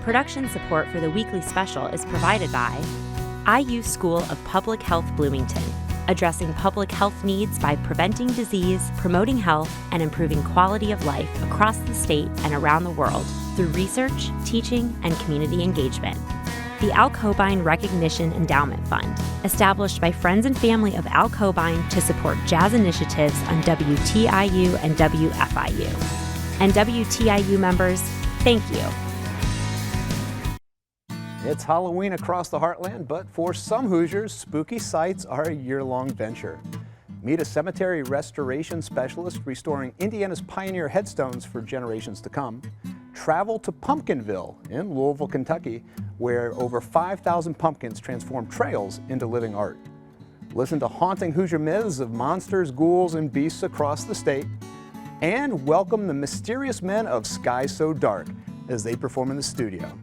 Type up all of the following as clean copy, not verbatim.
Production support for the weekly special is provided by IU School of Public Health Bloomington, addressing public health needs by preventing disease, promoting health, and improving quality of life across the state and around the world through research, teaching, and community engagement. The Al Cobain Recognition Endowment Fund, established by friends and family of Al Cobain to support jazz initiatives on WTIU and WFIU. And WTIU members, thank you. It's Halloween across the Heartland, but for some Hoosiers, spooky sites are a year-long venture. Meet a cemetery restoration specialist restoring Indiana's pioneer headstones for generations to come. Travel to Pumpkinville in Louisville, Kentucky, where over 5,000 pumpkins transform trails into living art. Listen to haunting Hoosier myths of monsters, ghouls, and beasts across the state. And welcome the mysterious men of Sky So Dark as they perform in the studio.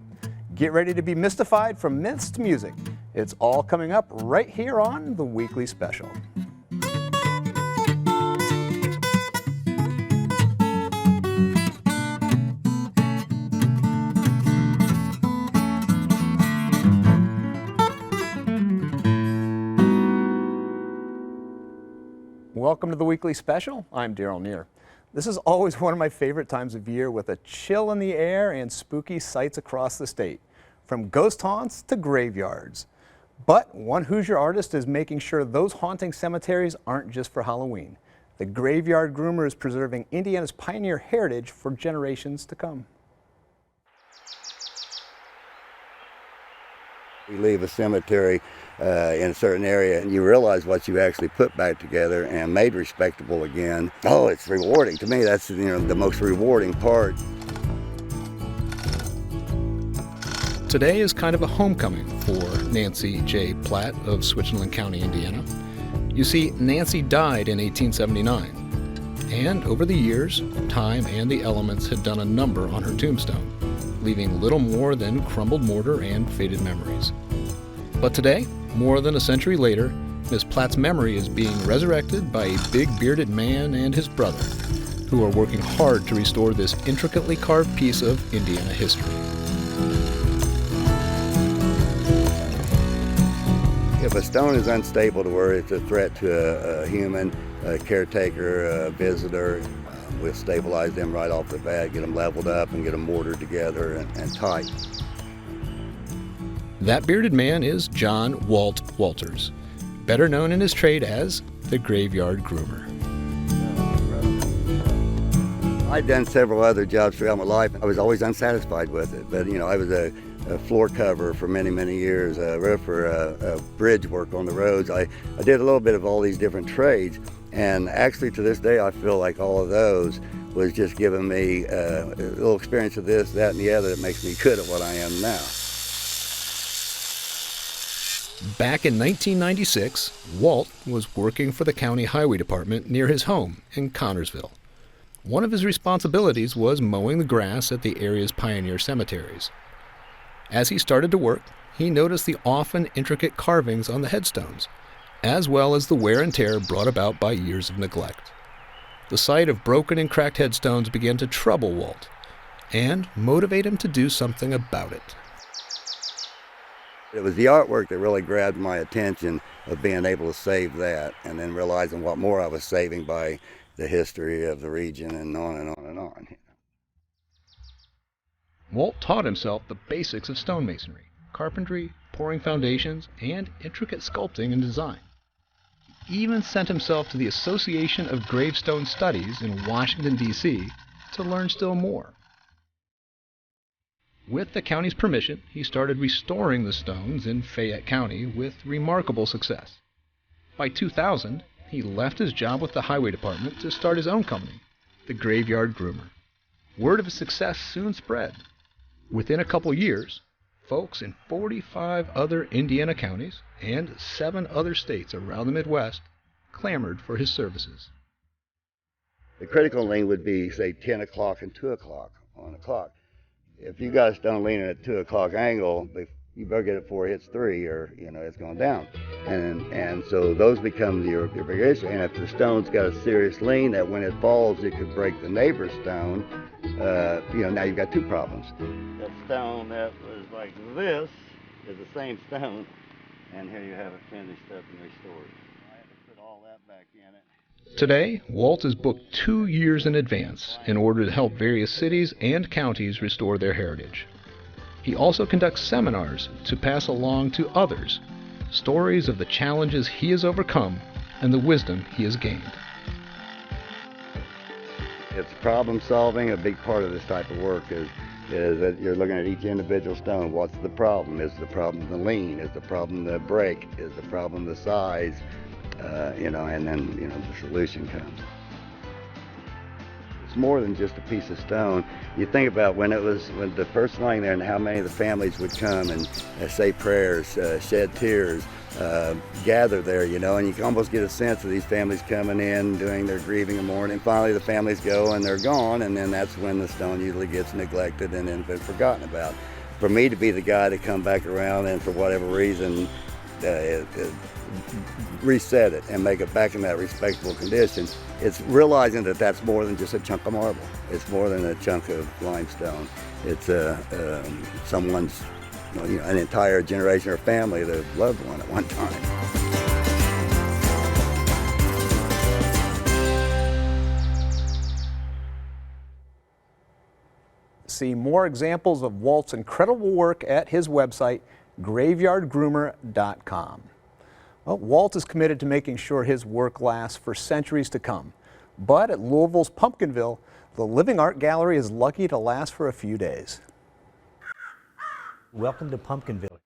Get ready to be mystified from myths to music. It's all coming up right here on the Weekly Special. Welcome to the Weekly Special. I'm Daryl Neer. This is always one of my favorite times of year with a chill in the air and spooky sights across the state, from ghost haunts to graveyards. But one Hoosier artist is making sure those haunting cemeteries aren't just for Halloween. The Graveyard Groomer is preserving Indiana's pioneer heritage for generations to come. You leave a cemetery in a certain area and you realize what you actually put back together and made respectable again. Oh, it's rewarding. To me, that's the most rewarding part. Today is kind of a homecoming for Nancy J. Platt of Switzerland County, Indiana. You see, Nancy died in 1879, and over the years, time and the elements had done a number on her tombstone, leaving little more than crumbled mortar and faded memories. But today, more than a century later, Miss Platt's memory is being resurrected by a big bearded man and his brother, who are working hard to restore this intricately carved piece of Indiana history. If a stone is unstable to where it's a threat to a human, a caretaker, a visitor, we'll stabilize them right off the bat, get them leveled up and get them mortared together and tight. That bearded man is John Walt Walters, better known in his trade as the Graveyard Groomer. I've done several other jobs throughout my life. I was always unsatisfied with it, but I was a floor cover for many, many years, a roofer, bridge work on the roads. I did a little bit of all these different trades, and actually to this day I feel like all of those was just giving me a little experience of this, that, and the other that makes me good at what I am now. Back in 1996, Walt was working for the county highway department near his home in Connorsville. One of his responsibilities was mowing the grass at the area's pioneer cemeteries. As he started to work, he noticed the often intricate carvings on the headstones, as well as the wear and tear brought about by years of neglect. The sight of broken and cracked headstones began to trouble Walt and motivate him to do something about it. It was the artwork that really grabbed my attention of being able to save that, and then realizing what more I was saving by the history of the region and on and on and on. Walt taught himself the basics of stonemasonry, carpentry, pouring foundations, and intricate sculpting and design. He even sent himself to the Association of Gravestone Studies in Washington, D.C. to learn still more. With the county's permission, he started restoring the stones in Fayette County with remarkable success. By 2000, he left his job with the highway department to start his own company, the Graveyard Groomer. Word of his success soon spread. Within a couple years, folks in 45 other Indiana counties and 7 other states around the Midwest clamored for his services. The critical lean would be, say, 10 o'clock and 2 o'clock on the clock. If you got a stone leaning at 2 o'clock angle, you better get it before it hits 3 or, it's going down. And so those become your big issue. And if the stone's got a serious lean that when it falls, it could break the neighbor's stone, now you've got two problems. That stone that was like this is the same stone, and here you have it finished up and restored. I had to put all that back in it. Today, Walt is booked 2 years in advance in order to help various cities and counties restore their heritage. He also conducts seminars to pass along to others stories of the challenges he has overcome and the wisdom he has gained. It's problem solving. A big part of this type of work is that you're looking at each individual stone. What's the problem? Is the problem the lean? Is the problem the break? Is the problem the size? And then the solution comes. It's more than just a piece of stone. You think about when the first laying there and how many of the families would come and say prayers, shed tears, gather there, and you can almost get a sense of these families coming in, doing their grieving and mourning. Finally, the families go and they're gone, and then that's when the stone usually gets neglected and then been forgotten about. For me to be the guy to come back around and for whatever reason reset it and make it back in that respectable condition, it's realizing that that's more than just a chunk of marble. It's more than a chunk of limestone. It's someone's, an entire generation or family that loved one at one time. See more examples of Walt's incredible work at his website, graveyardgroomer.com. Well, Walt is committed to making sure his work lasts for centuries to come. But at Louisville's Pumpkinville, the Living Art Gallery is lucky to last for a few days. Welcome to Pumpkinville.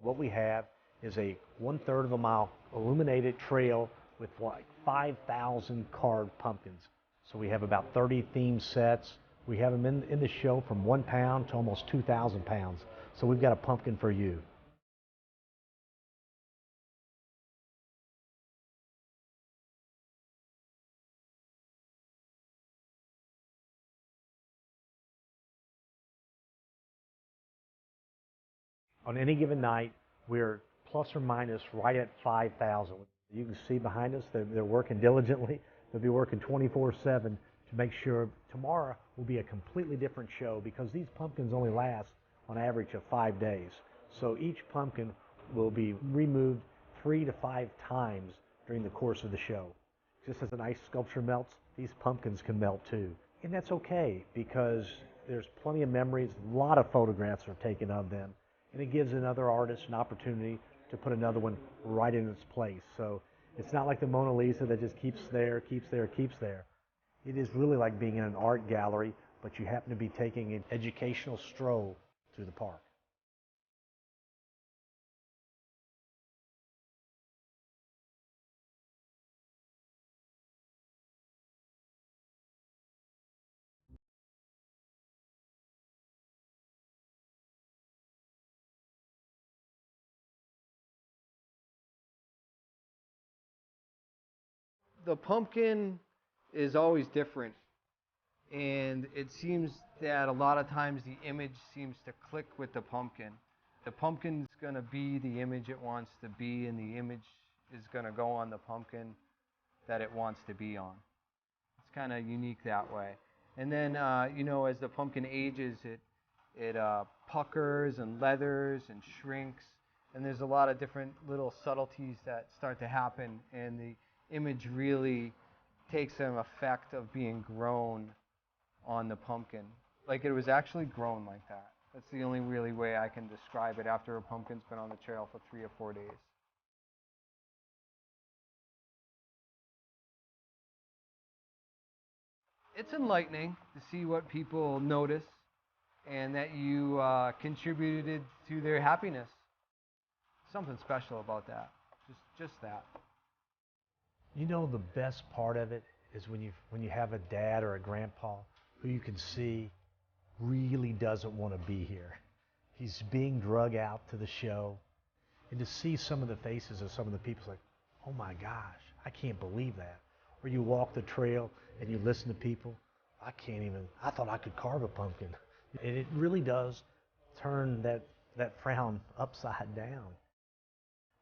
What we have is a 1/3 of a mile illuminated trail with like 5,000 carved pumpkins. So we have about 30 theme sets. We have them in the show from 1 pound to almost 2,000 pounds. So we've got a pumpkin for you. On any given night, we're plus or minus right at 5,000. You can see behind us, they're working diligently. They'll be working 24/7 to make sure tomorrow will be a completely different show, because these pumpkins only last on average of 5 days. So each pumpkin will be removed 3 to 5 times during the course of the show. Just as an ice sculpture melts, these pumpkins can melt too. And that's okay, because there's plenty of memories, a lot of photographs are taken of them, and it gives another artist an opportunity to put another one right in its place. So it's not like the Mona Lisa that just keeps there, keeps there, keeps there. It is really like being in an art gallery, but you happen to be taking an educational stroll through the park. The pumpkin is always different, and it seems that a lot of times the image seems to click with the pumpkin. The pumpkin's going to be the image it wants to be, and the image is going to go on the pumpkin that it wants to be on. It's kind of unique that way. And then, as the pumpkin ages, it puckers and leathers and shrinks, and there's a lot of different little subtleties that start to happen, and the image really takes an effect of being grown on the pumpkin. Like it was actually grown like that. That's the only really way I can describe it after a pumpkin's been on the trail for 3 or 4 days. It's enlightening to see what people notice and that you contributed to their happiness. Something special about that. Just that. You know, the best part of it is when you have a dad or a grandpa who you can see really doesn't want to be here. He's being drug out to the show, and to see some of the faces of some of the people, like, oh my gosh, I can't believe that. Or you walk the trail and you listen to people, I thought I could carve a pumpkin. And it really does turn that frown upside down.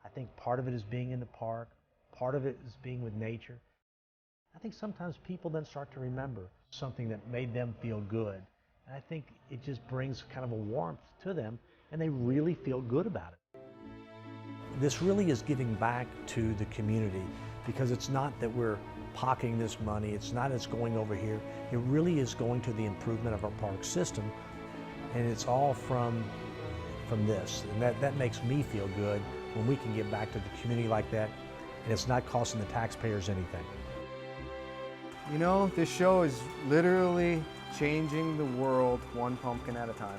I think part of it is being in the park, part of it is being with nature. I think sometimes people then start to remember something that made them feel good. And I think it just brings kind of a warmth to them, and they really feel good about it. This really is giving back to the community, because it's not that we're pocketing this money, it's not it's going over here. It really is going to the improvement of our park system, and it's all from this. And that makes me feel good when we can give back to the community like that, and it's not costing the taxpayers anything. You know, this show is literally changing the world one pumpkin at a time.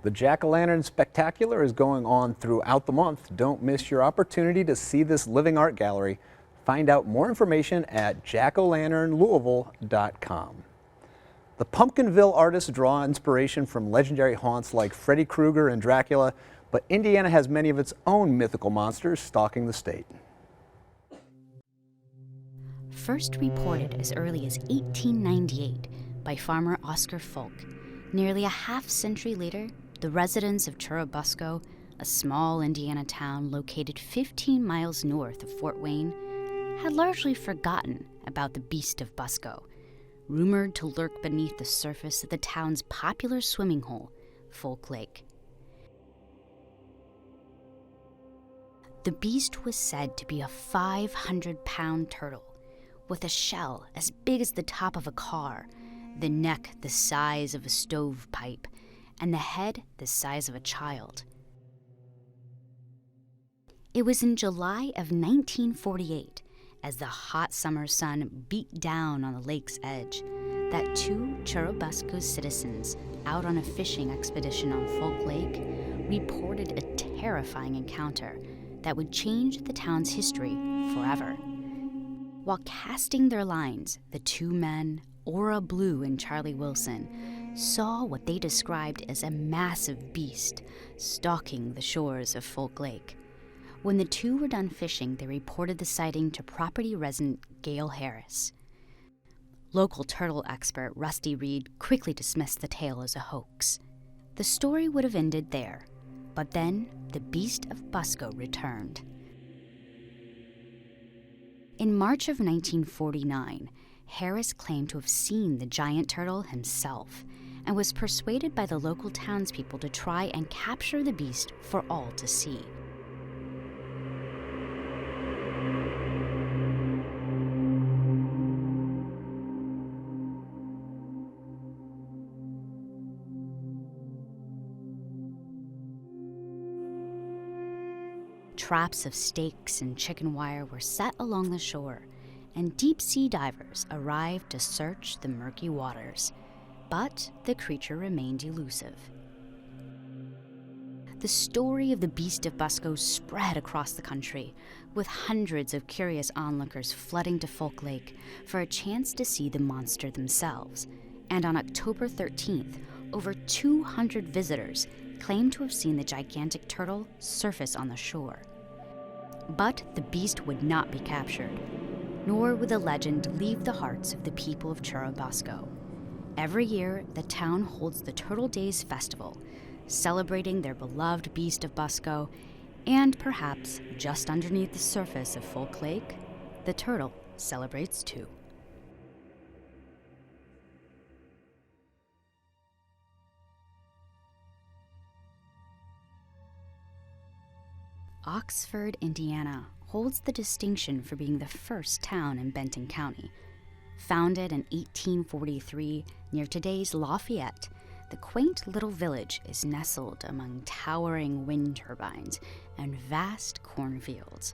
The Jack-o'-lantern Spectacular is going on throughout the month. Don't miss your opportunity to see this living art gallery. Find out more information at jackolanternlouisville.com. The Pumpkinville artists draw inspiration from legendary haunts like Freddy Krueger and Dracula, but Indiana has many of its own mythical monsters stalking the state. First reported as early as 1898 by farmer Oscar Folk, nearly a half-century later, the residents of Churubusco, a small Indiana town located 15 miles north of Fort Wayne, had largely forgotten about the Beast of Busco, rumored to lurk beneath the surface of the town's popular swimming hole, Folk Lake. The beast was said to be a 500-pound turtle, with a shell as big as the top of a car, the neck the size of a stovepipe, and the head the size of a child. It was in July of 1948, as the hot summer sun beat down on the lake's edge, that two Churubusco citizens out on a fishing expedition on Folk Lake reported a terrifying encounter that would change the town's history forever. While casting their lines, the two men, Ora Blue and Charlie Wilson, saw what they described as a massive beast stalking the shores of Folk Lake. When the two were done fishing, they reported the sighting to property resident Gail Harris. Local turtle expert Rusty Reed quickly dismissed the tale as a hoax. The story would have ended there, but then the Beast of Busco returned. In March of 1949, Harris claimed to have seen the giant turtle himself and was persuaded by the local townspeople to try and capture the beast for all to see. Traps of stakes and chicken wire were set along the shore, and deep-sea divers arrived to search the murky waters, but the creature remained elusive. The story of the Beast of Busco spread across the country, with hundreds of curious onlookers flooding to Folk Lake for a chance to see the monster themselves, and on October 13th, over 200 visitors claimed to have seen the gigantic turtle surface on the shore. But the beast would not be captured, nor would the legend leave the hearts of the people of Churubusco. Every year, the town holds the Turtle Days Festival, celebrating their beloved Beast of Busco, and perhaps just underneath the surface of Folk Lake, the turtle celebrates too. Oxford, Indiana, holds the distinction for being the first town in Benton County. Founded in 1843 near today's Lafayette, the quaint little village is nestled among towering wind turbines and vast cornfields.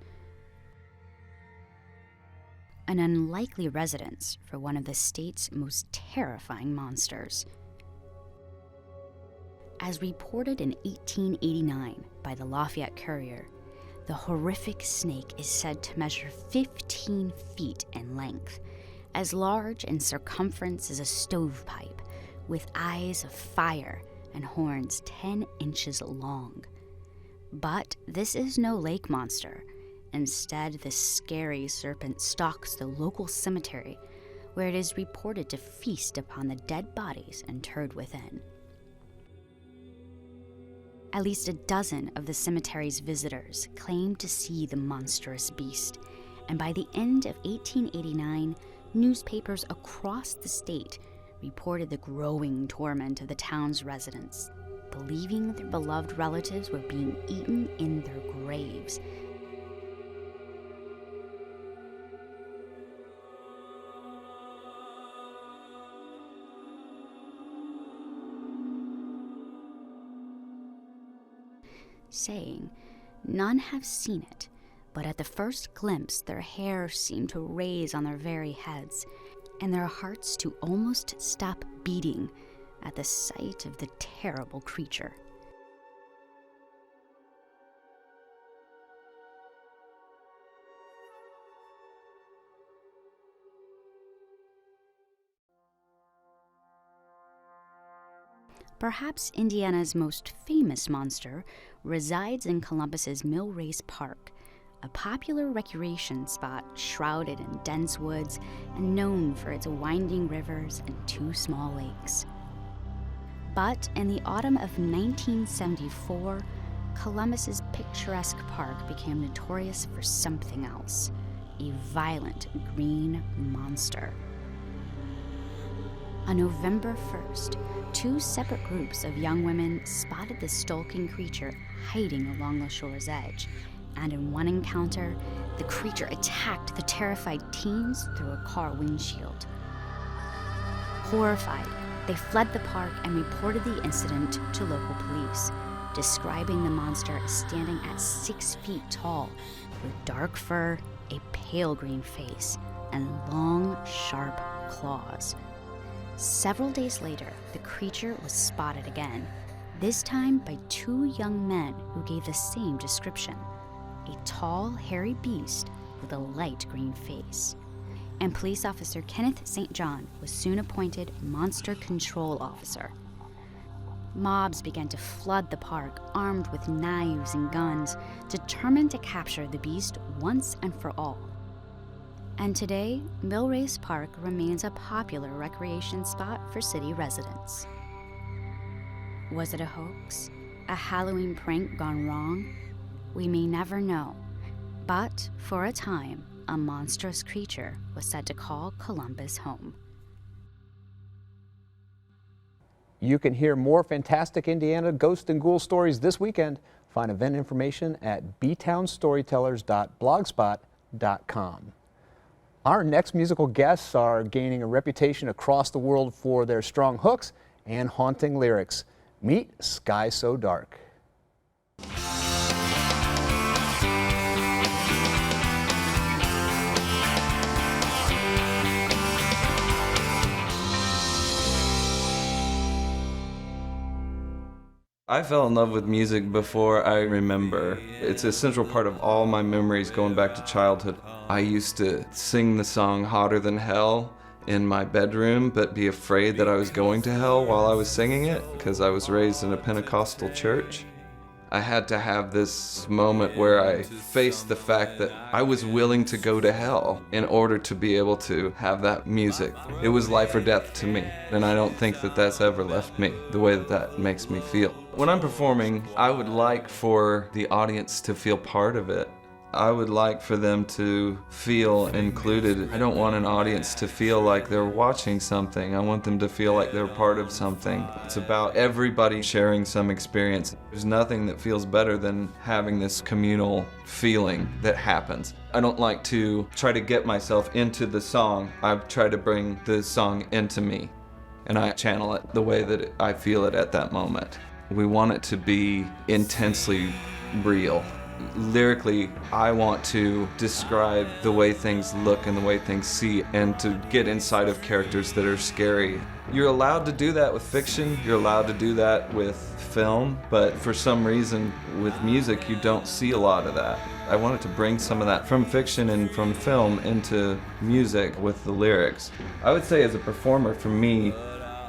An unlikely residence for one of the state's most terrifying monsters. As reported in 1889 by the Lafayette Courier, the horrific snake is said to measure 15 feet in length, as large in circumference as a stovepipe, with eyes of fire and horns 10 inches long. But this is no lake monster. Instead, the scary serpent stalks the local cemetery, where it is reported to feast upon the dead bodies interred within. At least a dozen of the cemetery's visitors claimed to see the monstrous beast, and by the end of 1889, newspapers across the state reported the growing torment of the town's residents, believing their beloved relatives were being eaten in their graves. Saying, none have seen it, but at the first glimpse their hair seemed to raise on their very heads, and their hearts to almost stop beating at the sight of the terrible creature. Perhaps Indiana's most famous monster resides in Columbus's Mill Race Park, a popular recreation spot shrouded in dense woods and known for its winding rivers and 2 small lakes. But in the autumn of 1974, Columbus's picturesque park became notorious for something else: a violent green monster. On November 1st, 2 separate groups of young women spotted the skulking creature hiding along the shore's edge, and in one encounter, the creature attacked the terrified teens through a car windshield. Horrified, they fled the park and reported the incident to local police, describing the monster as standing at 6 feet tall, with dark fur, a pale green face, and long, sharp claws. Several days later, the creature was spotted again, this time by 2 young men who gave the same description: a tall, hairy beast with a light green face. And police officer Kenneth St. John was soon appointed monster control officer. Mobs began to flood the park, armed with knives and guns, determined to capture the beast once and for all. And today, Mill Race Park remains a popular recreation spot for city residents. Was it a hoax? A Halloween prank gone wrong? We may never know. But for a time, a monstrous creature was said to call Columbus home. You can hear more fantastic Indiana ghost and ghoul stories this weekend. Find event information at btownstorytellers.blogspot.com. Our next musical guests are gaining a reputation across the world for their strong hooks and haunting lyrics. Meet Sky So Dark. I fell in love with music before I remember. It's a central part of all my memories going back to childhood. I used to sing the song Hotter Than Hell in my bedroom, but be afraid that I was going to hell while I was singing it, because I was raised in a Pentecostal church. I had to have this moment where I faced the fact that I was willing to go to hell in order to be able to have that music. It was life or death to me, and I don't think that that's ever left me the way that that makes me feel. When I'm performing, I would like for the audience to feel part of it. I would like for them to feel included. I don't want an audience to feel like they're watching something. I want them to feel like they're part of something. It's about everybody sharing some experience. There's nothing that feels better than having this communal feeling that happens. I don't like to try to get myself into the song. I try to bring the song into me, and I channel it the way that I feel it at that moment. We want it to be intensely real. Lyrically, I want to describe the way things look and the way things see, and to get inside of characters that are scary. You're allowed to do that with fiction, you're allowed to do that with film, but for some reason with music you don't see a lot of that. I wanted to bring some of that from fiction and from film into music with the lyrics. I would say as a performer, for me,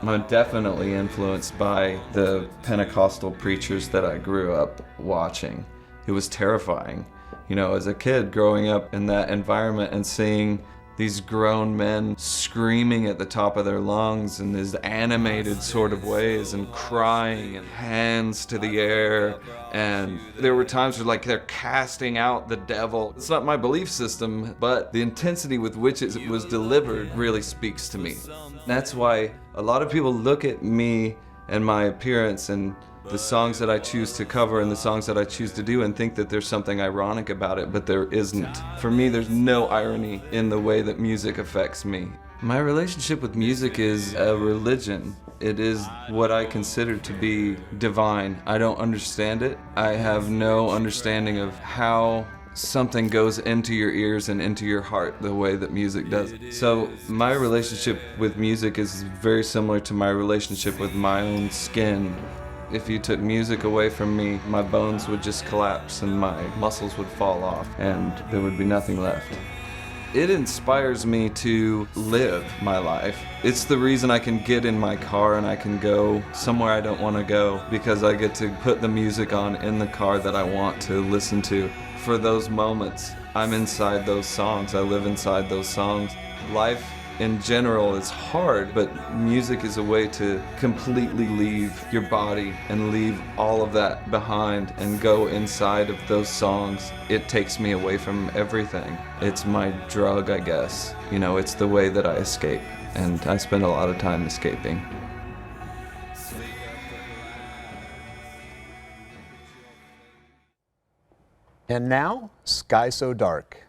I'm definitely influenced by the Pentecostal preachers that I grew up watching. It was terrifying. You know, as a kid growing up in that environment and seeing these grown men screaming at the top of their lungs in these animated sort of ways and crying and hands to the air. And there were times where like they're casting out the devil. It's not my belief system, but the intensity with which it was delivered really speaks to me. That's why a lot of people look at me and my appearance and the songs that I choose to cover and the songs that I choose to do and think that there's something ironic about it, but there isn't. For me, there's no irony in the way that music affects me. My relationship with music is a religion. It is what I consider to be divine. I don't understand it. I have no understanding of how something goes into your ears and into your heart the way that music does. So my relationship with music is very similar to my relationship with my own skin. If you took music away from me, my bones would just collapse and my muscles would fall off and there would be nothing left. It inspires me to live my life. It's the reason I can get in my car and I can go somewhere I don't want to go, because I get to put the music on in the car that I want to listen to. For those moments, I'm inside those songs. I live inside those songs. Life in general is hard, but music is a way to completely leave your body and leave all of that behind and go inside of those songs. It takes me away from everything. It's my drug, I guess. You know, it's the way that I escape, and I spend a lot of time escaping. And now, Sky So Dark.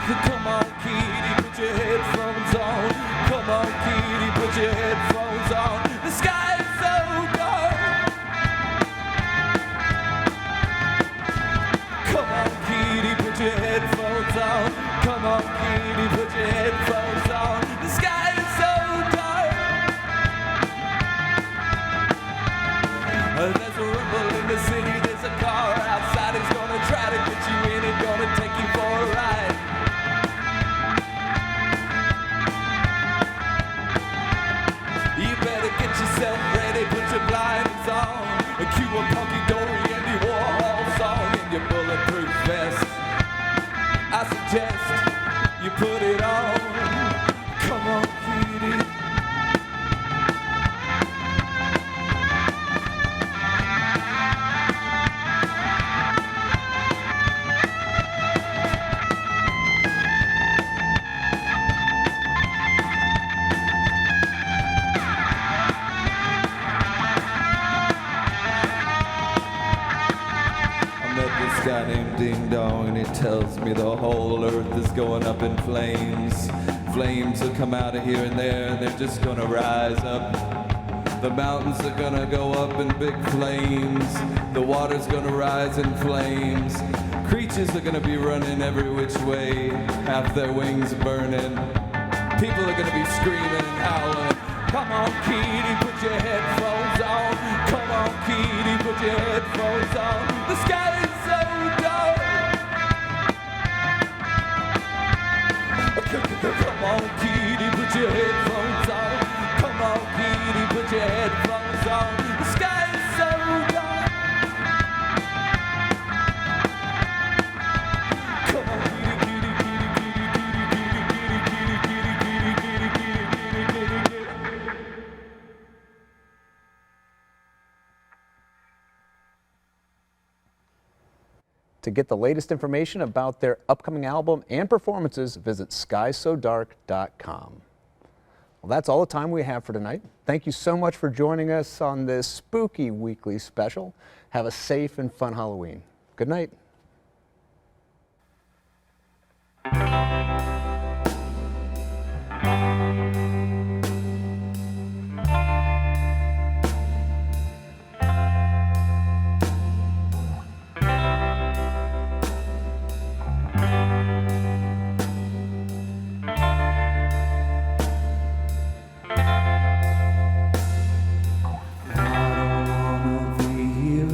Come on, kitty, put your headphones on. Come on, kitty, put your headphones on. The sky is so dark. Come on, kitty, put your headphones on. Come on, kitty, put your headphones on. The sky is so dark. There's a rumble in the city. There's a car outside. It's gonna try to get you in. It's gonna take you for a ride. You better get yourself ready, put your blinders on. Cue a Punky Dory and your Warhol song and your bulletproof vest. I suggest you put it on. Come on, kitty. Guy named Ding Dong, and he tells me the whole earth is going up in flames. Flames will come out of here and there, and they're just gonna rise up. The mountains are gonna go up in big flames. The water's gonna rise in flames. Creatures are gonna be running every which way, half their wings burning. People are gonna be screaming and howling. Come on, kitty, put your headphones on. Come on, kitty, put your headphones on. The sky is so dark. Come on, kitty, put your headphones on. Come on, kitty, put your headphones on. The sky is so dark. Come on, kitty, kitty, kitty, kitty, kitty, kitty, kitty, kitty, kitty, kitty, kitty, kitty, kitty. To get the latest information about their upcoming album and performances, visit skysodark.com. Well, that's all the time we have for tonight. Thank you so much for joining us on this spooky weekly special. Have a safe and fun Halloween. Good night. I don't wanna be here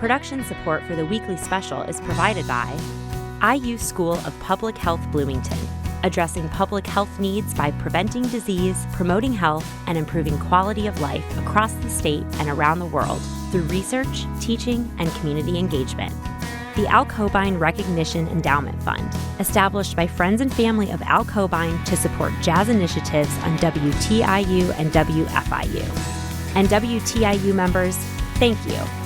Production support for the weekly special is provided by IU School of Public Health Bloomington, addressing public health needs by preventing disease, promoting health, and improving quality of life across the state and around the world through research, teaching, and community engagement. The Al Cobine Recognition Endowment Fund, established by friends and family of Al Cobine to support jazz initiatives on WTIU and WFIU. And WTIU members, thank you.